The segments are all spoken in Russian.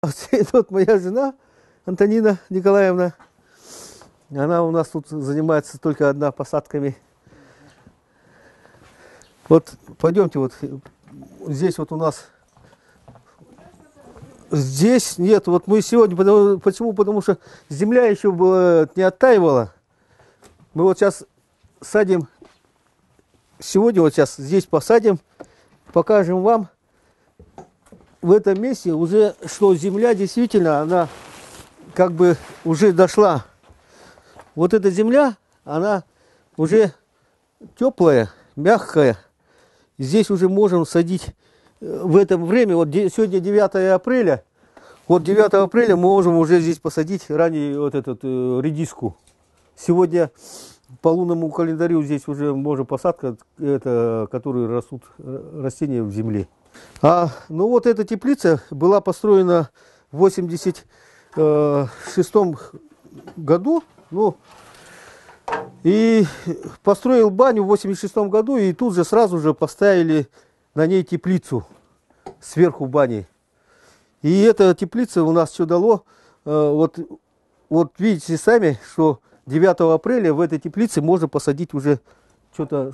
Вот моя жена, Антонина Николаевна, она у нас тут занимается только одна посадками. Вот пойдемте, вот здесь вот у нас, здесь нет, вот мы сегодня, почему? Потому что земля еще не оттаивала. Мы вот сейчас садим, сегодня вот сейчас здесь посадим, покажем вам в этом месте уже, что земля действительно, она как бы уже дошла. Вот эта земля, она уже теплая, мягкая. Здесь уже можем садить в это время, вот сегодня 9 апреля, вот 9 апреля мы можем уже здесь посадить ранее вот эту редиску. Сегодня по лунному календарю здесь уже можно посадка, это, которые растут растения в земле. Ну вот эта теплица была построена в 86 году, ну, и построил баню в 86 году, и тут же сразу же поставили на ней теплицу сверху бани. И эта теплица у нас что дало, вот видите сами, что 9 апреля в этой теплице можно посадить уже что-то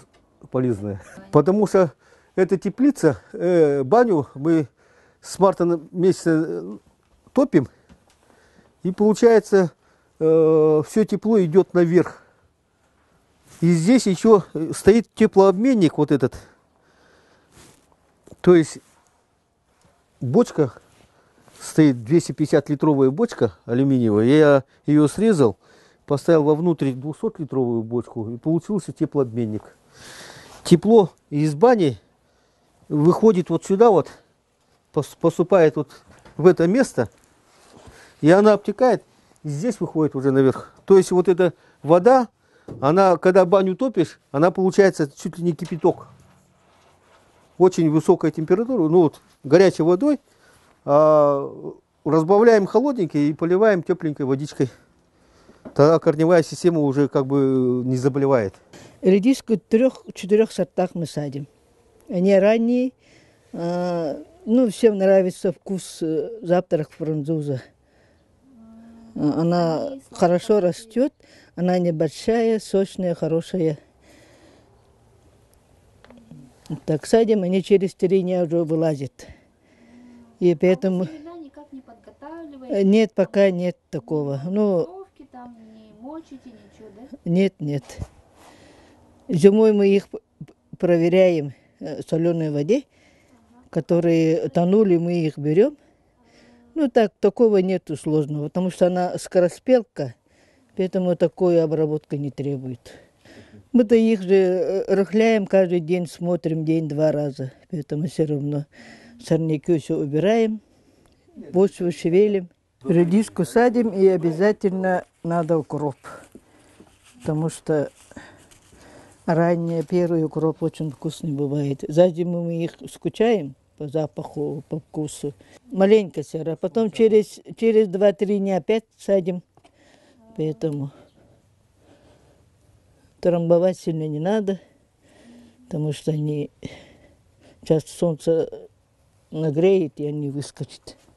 полезное. Потому что эта теплица, баню мы с марта месяца топим, и получается все тепло идет наверх. И здесь еще стоит теплообменник вот этот. То есть бочка стоит, 250-литровая бочка алюминиевая. Я ее срезал, поставил вовнутрь 200-литровую бочку, и получился теплообменник. Тепло из бани выходит вот сюда вот, поступает вот в это место, и она обтекает, и здесь выходит уже наверх. То есть вот эта вода, она, когда баню топишь, она получается чуть ли не кипяток. Очень высокая температура, ну вот горячей водой, разбавляем холодненькой и поливаем тепленькой водичкой. Тогда корневая система уже как бы не заболевает. Редиску в 3-4 сортах мы садим. Они ранние, ну всем нравится вкус завтрак француза. Она хорошо растет, она небольшая, сочная, хорошая. Так садим, они через 3 дня уже вылазят. И поэтому... никак не подготавливаете? Нет, пока нет такого. Ну, Там не мочите, ничего, да? Нет. Зимой мы их проверяем в соленой воде, которые тонули, мы их берем. Ну так, такого нету сложного, потому что она скороспелка, поэтому такой обработки не требует. Мы-то их же рыхляем каждый день, смотрим день-два раза, поэтому все равно сорняки все убираем, почву шевелим. Редиску садим, и обязательно надо укроп, потому что ранее первый укроп очень вкусный бывает. За зиму мы их скучаем по запаху, по вкусу. Маленько сера, потом через 2-3 дня опять садим, поэтому трамбовать сильно не надо, потому что они часто солнце нагреет, и они выскочат.